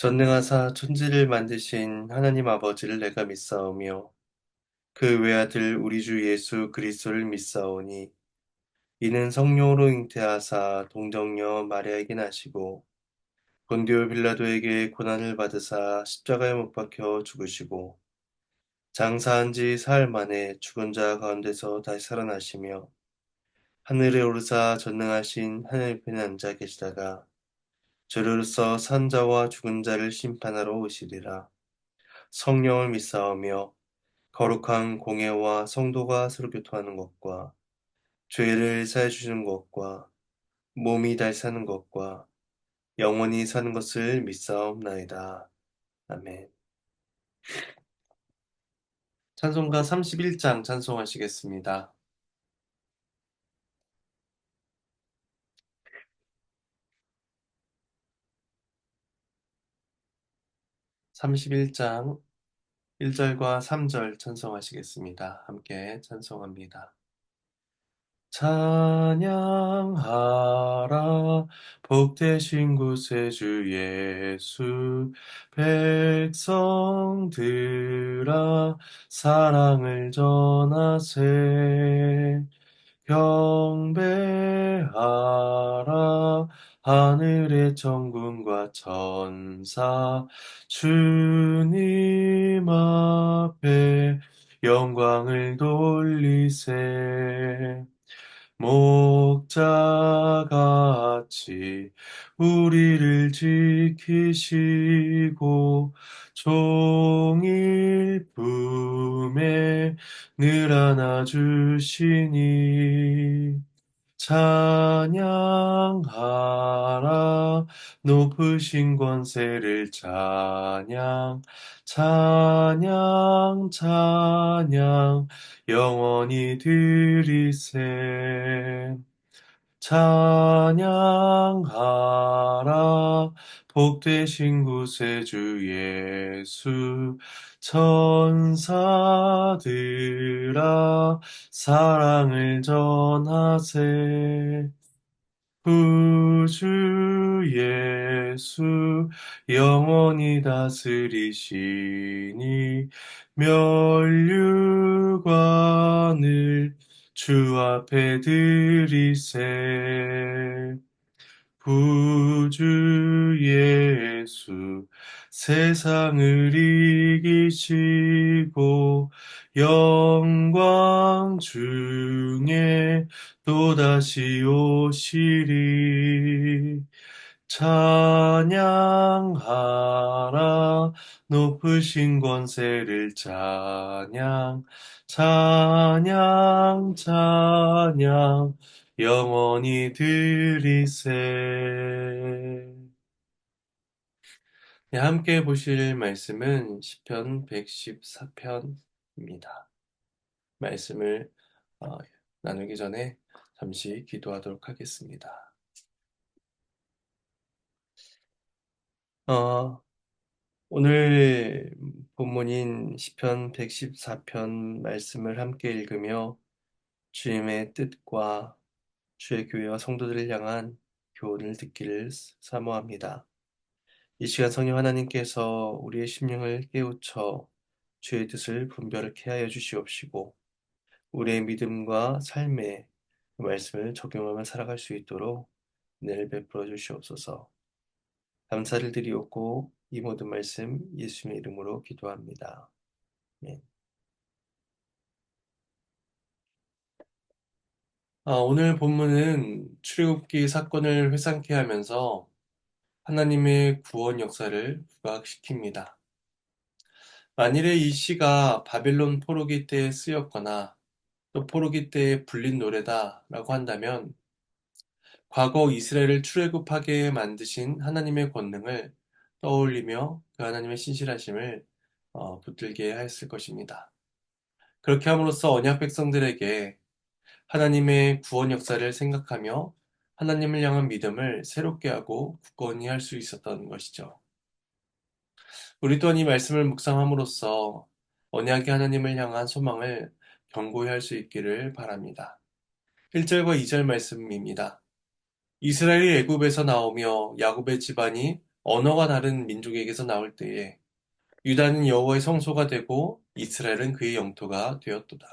전능하사 천지를 만드신 하나님 아버지를 내가 믿사오며 그 외아들 우리 주 예수 그리스도를 믿사오니 이는 성령으로 잉태하사 동정녀 마리아에게 나시고 본디오 빌라도에게 고난을 받으사 십자가에 못 박혀 죽으시고 장사한 지 사흘 만에 죽은 자 가운데서 다시 살아나시며 하늘에 오르사 전능하신 하늘 편에 앉아 계시다가 저리로서 산 자와 죽은 자를 심판하러 오시리라. 성령을 믿사오며 거룩한 공예와 성도가 서로 교통하는 것과 죄를 사해 주시는 것과 몸이 다시 사는 것과 영원히 사는 것을 믿사옵나이다. 아멘. 찬송가 31장 찬송하시겠습니다. 31장 1절과 3절 찬송하시겠습니다. 함께 찬송합니다. 찬양하라 복되신 곳에 주 예수 백성들아 사랑을 전하세 경배하라 하늘의 천군과 천사 주님 앞에 영광을 돌리세 목자같이 우리를 지키시고 종일 품에 늘 안아주시니 찬양하라 높으신 권세를 찬양 찬양 영원히 드리세 찬양하라 복되신 구세주 예수 천사들아 사랑을 전하세 구주 예수 영원히 다스리시니 면류관을 주 앞에 드리세 구주 예수 세상을 이기시고 영광 중에 또다시 오시리 찬양하라 높으신 권세를 찬양 찬양 영원히 드리세. 네, 함께 보실 말씀은 시편 114편입니다. 말씀을 어, 나누기 전에 잠시 기도하도록 하겠습니다. 어, 오늘 본문인 시편 114편 말씀을 함께 읽으며 주님의 뜻과 주의 교회와 성도들을 향한 교훈을 듣기를 사모합니다. 이 시간 성령 하나님께서 우리의 심령을 깨우쳐 주의 뜻을 분별케 하여 주시옵시고 우리의 믿음과 삶에 그 말씀을 적용하며 살아갈 수 있도록 은혜를 베풀어 주시옵소서. 감사를 드리옵고 이 모든 말씀 예수님의 이름으로 기도합니다. 아멘. 오늘 본문은 출애굽기 사건을 회상케 하면서 하나님의 구원 역사를 부각시킵니다. 만일에 이 시가 바벨론 포로기 때에 쓰였거나 또 포로기 때에 불린 노래다라고 한다면 과거 이스라엘을 출애굽하게 만드신 하나님의 권능을 떠올리며 그 하나님의 신실하심을 붙들게 했을 것입니다. 그렇게 함으로써 언약 백성들에게 하나님의 구원 역사를 생각하며 하나님을 향한 믿음을 새롭게 하고 굳건히 할 수 있었던 것이죠. 우리 또한 이 말씀을 묵상함으로써 언약의 하나님을 향한 소망을 견고히 할 수 있기를 바랍니다. 1절과 2절 말씀입니다. 이스라엘이 애굽에서 나오며 야곱의 집안이 언어가 다른 민족에게서 나올 때에 유다는 여호와의 성소가 되고 이스라엘은 그의 영토가 되었도다.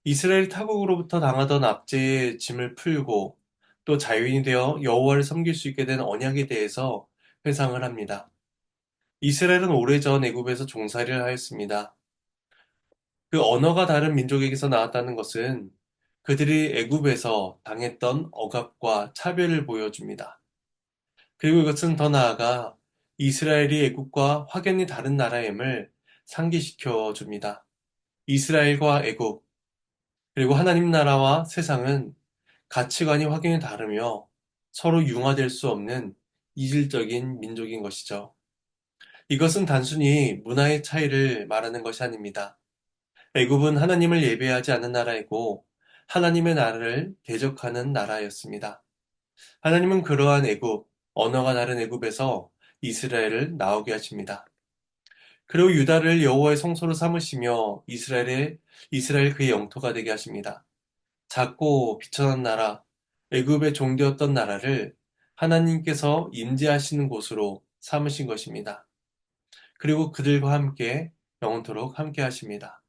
이스라엘이 타국으로부터 당하던 압제의 짐을 풀고 또 자유인이 되어 여호와를 섬길 수 있게 된 언약에 대해서 회상을 합니다. 이스라엘은 오래전 애굽에서 종살이를 하였습니다. 그 언어가 다른 민족에게서 나왔다는 것은 그들이 애굽에서 당했던 억압과 차별을 보여줍니다. 그리고 이것은 더 나아가 이스라엘이 애굽과 확연히 다른 나라임을 상기시켜 줍니다. 이스라엘과 애굽, 그리고 하나님 나라와 세상은 가치관이 확연히 다르며 서로 융화될 수 없는 이질적인 민족인 것이죠. 이것은 단순히 문화의 차이를 말하는 것이 아닙니다. 애굽은 하나님을 예배하지 않는 나라이고 하나님의 나라를 대적하는 나라였습니다. 하나님은 그러한 애굽, 언어가 다른 애굽에서 이스라엘을 나오게 하십니다. 그리고 유다를 여호와의 성소로 삼으시며 이스라엘 그의 영토가 되게 하십니다. 작고 비천한 나라, 애굽의 종되었던 나라를 하나님께서 임재하시는 곳으로 삼으신 것입니다. 그리고 그들과 함께 영원토록 함께 하십니다.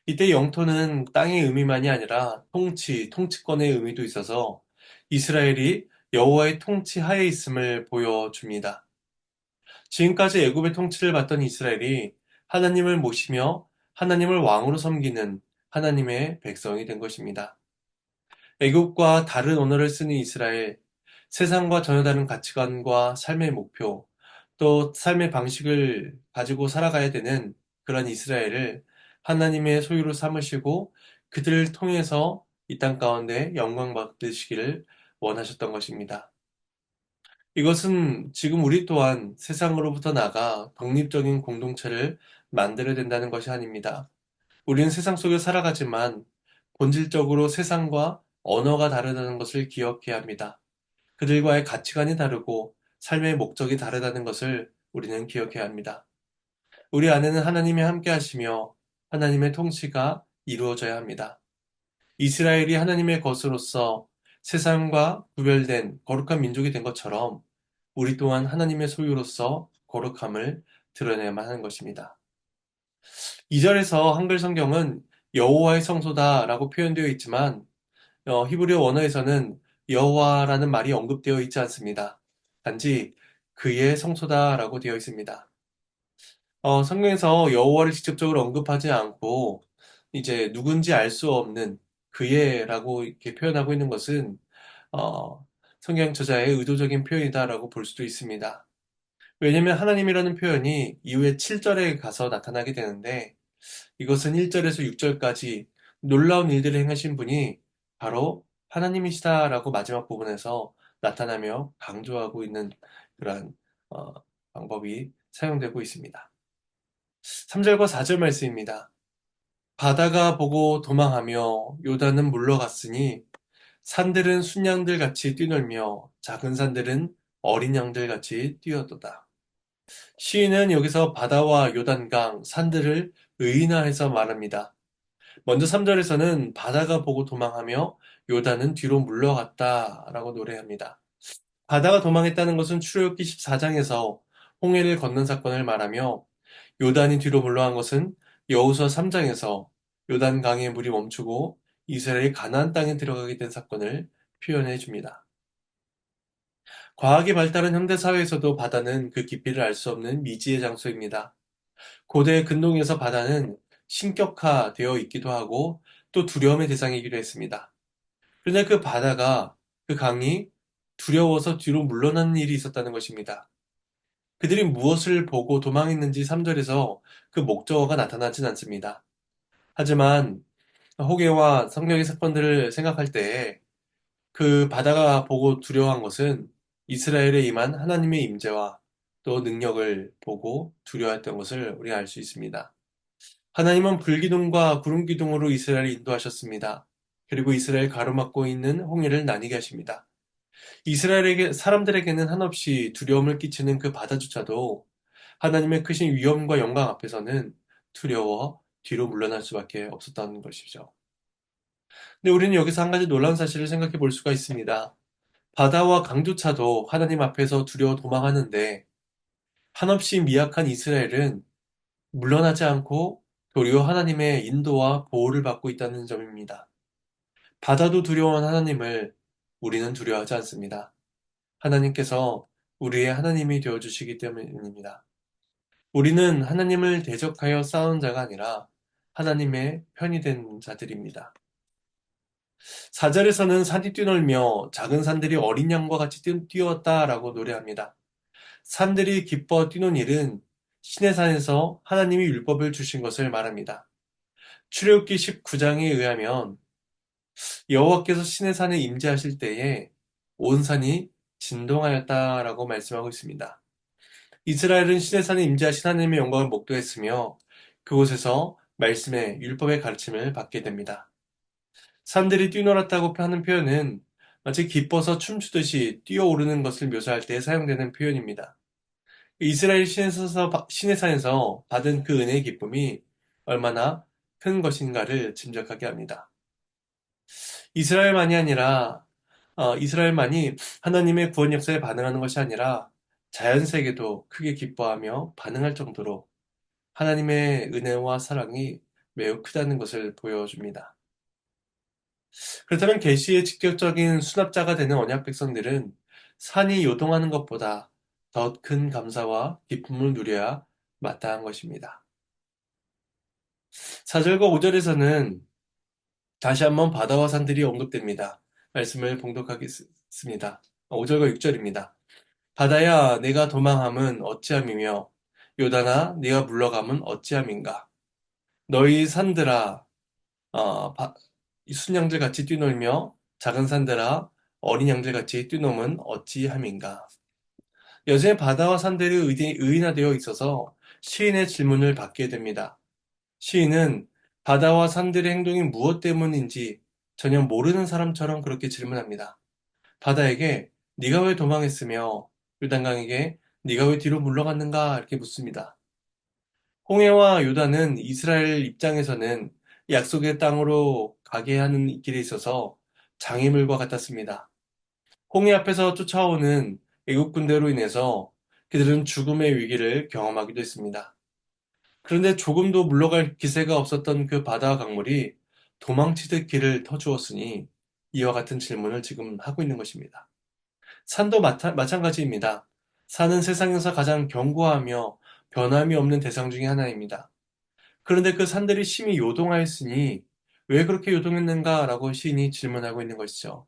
이때 영토는 땅의 의미만이 아니라 통치권의 의미도 있어서 이스라엘이 여호와의 통치 하에 있음을 보여줍니다. 지금까지 애굽의 통치를 받던 이스라엘이 하나님을 모시며 하나님을 왕으로 섬기는 하나님의 백성이 된 것입니다. 애굽과 다른 언어를 쓰는 이스라엘, 세상과 전혀 다른 가치관과 삶의 목표, 또 삶의 방식을 가지고 살아가야 되는 그런 이스라엘을 하나님의 소유로 삼으시고 그들을 통해서 이 땅 가운데 영광 받으시기를 원하셨던 것입니다. 이것은 지금 우리 또한 세상으로부터 나가 독립적인 공동체를 만들어야 된다는 것이 아닙니다. 우리는 세상 속에 살아가지만 본질적으로 세상과 언어가 다르다는 것을 기억해야 합니다. 그들과의 가치관이 다르고 삶의 목적이 다르다는 것을 우리는 기억해야 합니다. 우리 안에는 하나님이 함께 하시며 하나님의 통치가 이루어져야 합니다. 이스라엘이 하나님의 것으로서 세상과 구별된 거룩한 민족이 된 것처럼 우리 또한 하나님의 소유로서 거룩함을 드러내야만 하는 것입니다. 2절에서 한글 성경은 여호와의 성소다라고 표현되어 있지만 히브리어 원어에서는 여호와라는 말이 언급되어 있지 않습니다. 단지 그의 성소다라고 되어 있습니다. 성경에서 여호와를 직접적으로 언급하지 않고 이제 누군지 알 수 없는 그의라고 이렇게 표현하고 있는 것은 어, 성경 저자의 의도적인 표현이다라고 볼 수도 있습니다. 왜냐하면 하나님이라는 표현이 이후에 7절에 가서 나타나게 되는데 이것은 1절에서 6절까지 놀라운 일들을 행하신 분이 바로 하나님이시다라고 마지막 부분에서 나타나며 강조하고 있는 그러한 어, 방법이 사용되고 있습니다. 3절과 4절 말씀입니다. 바다가 보고 도망하며 요단은 물러갔으니 산들은 순양들 같이 뛰놀며 작은 산들은 어린 양들 같이 뛰어도다. 시인은 여기서 바다와 요단강, 산들을 의인화해서 말합니다. 먼저 3절에서는 바다가 보고 도망하며 요단은 뒤로 물러갔다라고 노래합니다. 바다가 도망했다는 것은 출애굽기 14장에서 홍해를 건넌 사건을 말하며 요단이 뒤로 물러간 것은 여호수아 3장에서 요단강의 물이 멈추고 이스라엘이 가나안 땅에 들어가게 된 사건을 표현해 줍니다. 과학이 발달한 현대 사회에서도 바다는 그 깊이를 알 수 없는 미지의 장소입니다. 고대 근동에서 바다는 신격화되어 있기도 하고 또 두려움의 대상이기도 했습니다. 그런데 그 바다가 그 강이 두려워서 뒤로 물러나는 일이 있었다는 것입니다. 그들이 무엇을 보고 도망했는지 3절에서 그 목적어가 나타나진 않습니다. 하지만 호계와 성경의 사건들을 생각할 때 그 바다가 보고 두려워한 것은 이스라엘에 임한 하나님의 임재와 또 능력을 보고 두려워했던 것을 우리가 알 수 있습니다. 하나님은 불기둥과 구름기둥으로 이스라엘을 인도하셨습니다. 그리고 이스라엘 가로막고 있는 홍해를 나뉘게 하십니다. 이스라엘에게 사람들에게는 한없이 두려움을 끼치는 그 바다조차도 하나님의 크신 위엄과 영광 앞에서는 두려워 뒤로 물러날 수밖에 없었다는 것이죠. 근데 우리는 여기서 한 가지 놀라운 사실을 생각해 볼 수가 있습니다. 바다와 강조차도 하나님 앞에서 두려워 도망하는데 한없이 미약한 이스라엘은 물러나지 않고 도리어 하나님의 인도와 보호를 받고 있다는 점입니다. 바다도 두려운 하나님을 우리는 두려워하지 않습니다. 하나님께서 우리의 하나님이 되어주시기 때문입니다. 우리는 하나님을 대적하여 싸운 자가 아니라 하나님의 편이 된 자들입니다. 4절에서는 산이 뛰놀며 작은 산들이 어린 양과 같이 뛰었다라고 노래합니다. 산들이 기뻐 뛰는 일은 신의 산에서 하나님이 율법을 주신 것을 말합니다. 출애굽기 19장에 의하면 여호와께서 신의 산에 임재하실 때에 온 산이 진동하였다라고 말씀하고 있습니다. 이스라엘은 신의 산에 임재하신 하나님의 영광을 목도했으며 그곳에서 말씀의 율법의 가르침을 받게 됩니다. 산들이 뛰놀았다고 하는 표현은 마치 기뻐서 춤추듯이 뛰어오르는 것을 묘사할 때 사용되는 표현입니다. 이스라엘 신의 산에서 받은 그 은혜의 기쁨이 얼마나 큰 것인가를 짐작하게 합니다. 이스라엘만이 아니라 이스라엘만이 하나님의 구원 역사에 반응하는 것이 아니라 자연 세계도 크게 기뻐하며 반응할 정도로 하나님의 은혜와 사랑이 매우 크다는 것을 보여줍니다. 그렇다면 계시의 직접적인 수납자가 되는 언약 백성들은 산이 요동하는 것보다 더 큰 감사와 기쁨을 누려야 마땅한 것입니다. 4절과 5절에서는 다시 한번 바다와 산들이 언급됩니다. 말씀을 봉독하겠습니다. 5절과 6절입니다. 바다야, 내가 도망함은 어찌함이며 요단아, 네가 물러감은 어찌함인가. 너희 산들아, 순양들 같이 뛰놀며 작은 산들아, 어린 양들 같이 뛰노면 어찌함인가. 여전히 바다와 산들이 의인화되어 있어서 시인의 질문을 받게 됩니다. 시인은 바다와 산들의 행동이 무엇 때문인지 전혀 모르는 사람처럼 그렇게 질문합니다. 바다에게 네가 왜 도망했으며 요단강에게 네가 왜 뒤로 물러갔는가 이렇게 묻습니다. 홍해와 요단은 이스라엘 입장에서는 약속의 땅으로 가게 하는 길에 있어서 장애물과 같았습니다. 홍해 앞에서 쫓아오는 애국 군대로 인해서 그들은 죽음의 위기를 경험하기도 했습니다. 그런데 조금도 물러갈 기세가 없었던 그 바다와 강물이 도망치듯 길을 터주었으니 이와 같은 질문을 지금 하고 있는 것입니다. 산도 마찬가지입니다. 산은 세상에서 가장 견고하며 변함이 없는 대상 중의 하나입니다. 그런데 그 산들이 심히 요동하였으니 왜 그렇게 요동했는가라고 시인이 질문하고 있는 것이죠.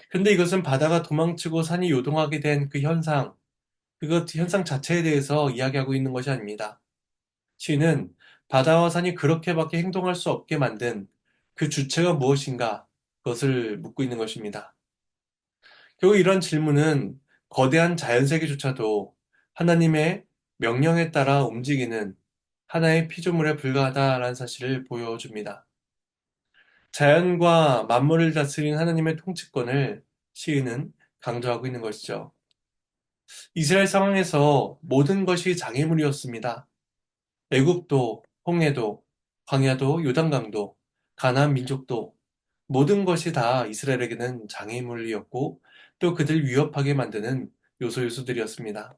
근데 이것은 바다가 도망치고 산이 요동하게 된 그 현상, 그것 현상 자체에 대해서 이야기하고 있는 것이 아닙니다. 시인은 바다와 산이 그렇게밖에 행동할 수 없게 만든 그 주체가 무엇인가, 그것을 묻고 있는 것입니다. 결국 이런 질문은 거대한 자연세계조차도 하나님의 명령에 따라 움직이는 하나의 피조물에 불과하다라는 사실을 보여줍니다. 자연과 만물을 다스린 하나님의 통치권을 시인은 강조하고 있는 것이죠. 이스라엘 상황에서 모든 것이 장애물이었습니다. 애굽도, 홍해도, 광야도, 요단강도, 가나안 민족도 모든 것이 다 이스라엘에게는 장애물이었고 또 그들 위협하게 만드는 요소들이었습니다.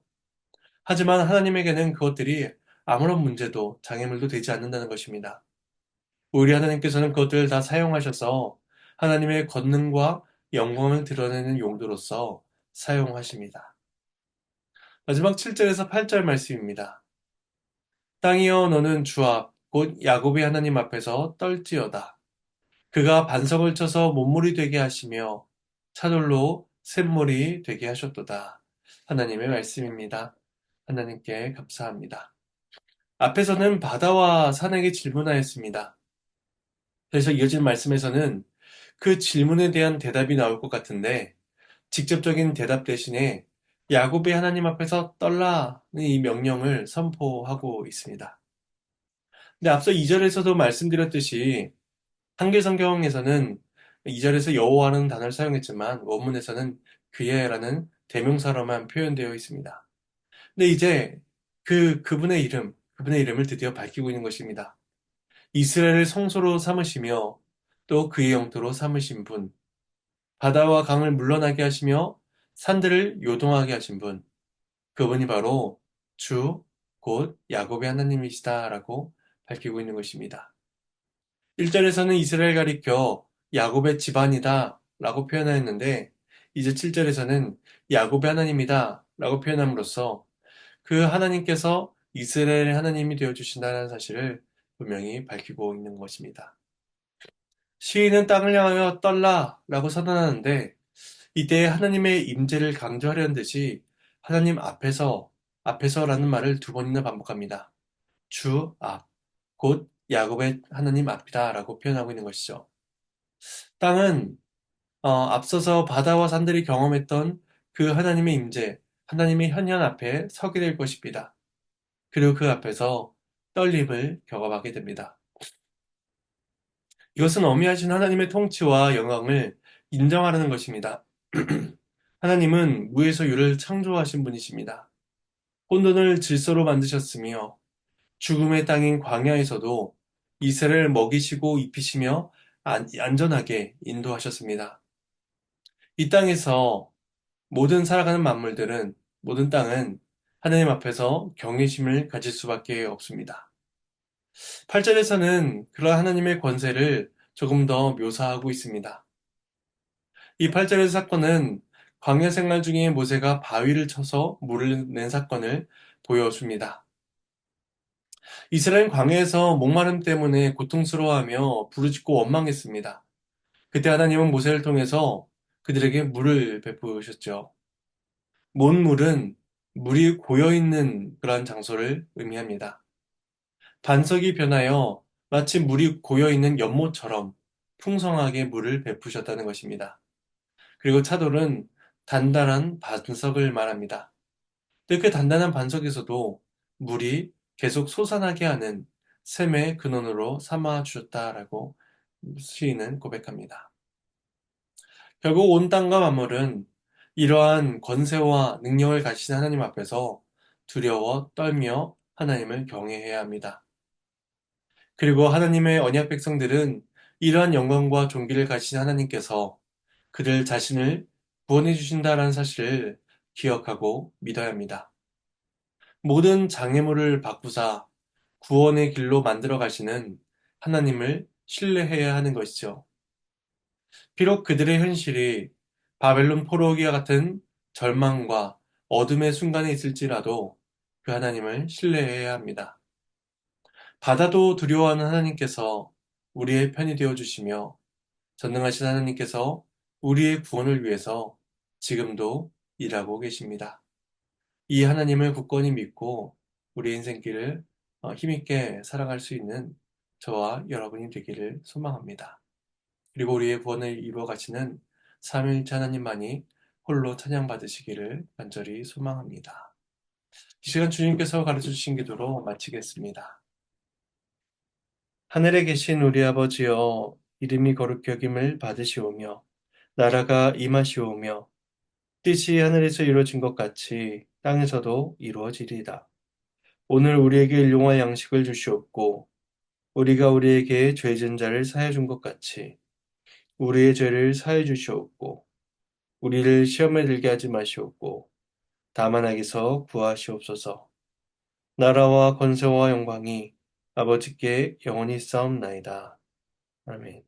하지만 하나님에게는 그것들이 아무런 문제도 장애물도 되지 않는다는 것입니다. 오히려 하나님께서는 그것들을 다 사용하셔서 하나님의 권능과 영광을 드러내는 용도로서 사용하십니다. 마지막 7절에서 8절 말씀입니다. 땅이여 너는 주 앞, 곧 야곱의 하나님 앞에서 떨지어다. 그가 반석을 쳐서 못물이 되게 하시며 차돌로 샘물이 되게 하셨도다. 하나님의 말씀입니다. 하나님께 감사합니다. 앞에서는 바다와 산에게 질문하였습니다. 그래서 이어진 말씀에서는 그 질문에 대한 대답이 나올 것 같은데 직접적인 대답 대신에 야곱의 하나님 앞에서 떨라는 이 명령을 선포하고 있습니다. 근데 앞서 2절에서도 말씀드렸듯이 한글 성경에서는 2절에서 여호와라는 단어를 사용했지만 원문에서는 그의라는 대명사로만 표현되어 있습니다. 근데 이제 그분의 이름을 드디어 밝히고 있는 것입니다. 이스라엘을 성소로 삼으시며 또 그의 영토로 삼으신 분, 바다와 강을 물러나게 하시며 산들을 요동하게 하신 분, 그분이 바로 주, 곧 야곱의 하나님이시다라고 밝히고 있는 것입니다. 1절에서는 이스라엘 가리켜 야곱의 집안이다 라고 표현하였는데, 이제 7절에서는 야곱의 하나님이다 라고 표현함으로써 그 하나님께서 이스라엘의 하나님이 되어주신다는 사실을 분명히 밝히고 있는 것입니다. 시인은 땅을 향하여 떨라 라고 선언하는데, 이때 하나님의 임재를 강조하려는 듯이 하나님 앞에서라는 말을 두 번이나 반복합니다. 주 앞, 곧 야곱의 하나님 앞이다 라고 표현하고 있는 것이죠. 땅은 앞서서 바다와 산들이 경험했던 그 하나님의 임재, 하나님의 현현 앞에 서게 될 것입니다. 그리고 그 앞에서 떨림을 경험하게 됩니다. 이것은 어미하신 하나님의 통치와 영광을 인정하라는 것입니다. 하나님은 무에서 유를 창조하신 분이십니다. 혼돈을 질서로 만드셨으며 죽음의 땅인 광야에서도 이스라엘을 먹이시고 입히시며 안전하게 인도하셨습니다. 이 땅에서 모든 땅은 하나님 앞에서 경외심을 가질 수밖에 없습니다. 8절에서는 그러한 하나님의 권세를 조금 더 묘사하고 있습니다. 이 8절의 사건은 광야 생활 중에 모세가 바위를 쳐서 물을 낸 사건을 보여줍니다. 이스라엘 광야에서 목마름 때문에 고통스러워하며 부르짖고 원망했습니다. 그때 하나님은 모세를 통해서 그들에게 물을 베푸셨죠. 못물은 물이 고여있는 그러한 장소를 의미합니다. 반석이 변하여 마치 물이 고여있는 연못처럼 풍성하게 물을 베푸셨다는 것입니다. 그리고 차돌은 단단한 반석을 말합니다. 근데 그 단단한 반석에서도 물이 계속 솟아나게 하는 샘의 근원으로 삼아 주셨다라고 시인은 고백합니다. 결국 온 땅과 만물은 이러한 권세와 능력을 가지신 하나님 앞에서 두려워 떨며 하나님을 경외해야 합니다. 그리고 하나님의 언약 백성들은 이러한 영광과 존귀를 가지신 하나님께서 그들 자신을 구원해 주신다라는 사실을 기억하고 믿어야 합니다. 모든 장애물을 바꾸사 구원의 길로 만들어 가시는 하나님을 신뢰해야 하는 것이죠. 비록 그들의 현실이 바벨론 포로기와 같은 절망과 어둠의 순간에 있을지라도 그 하나님을 신뢰해야 합니다. 바다도 두려워하는 하나님께서 우리의 편이 되어 주시며 전능하신 하나님께서 우리의 구원을 위해서 지금도 일하고 계십니다. 이 하나님을 굳건히 믿고 우리 인생길을 힘있게 살아갈 수 있는 저와 여러분이 되기를 소망합니다. 그리고 우리의 구원을 이루어 가시는 삼위일체 하나님만이 홀로 찬양받으시기를 간절히 소망합니다. 이 시간 주님께서 가르쳐 주신 기도로 마치겠습니다. 하늘에 계신 우리 아버지여, 이름이 거룩히 여김을 받으시오며 나라가 임하시오며 뜻이 하늘에서 이루어진 것 같이 땅에서도 이루어지리이다. 오늘 우리에게 일용할 양식을 주시옵고 우리가 우리에게 죄진 자를 사해 준 것 같이 우리의 죄를 사해 주시옵고 우리를 시험에 들게 하지 마시옵고 다만 악에서 구하시옵소서. 나라와 권세와 영광이 아버지께 영원히 싸움나이다. 아멘.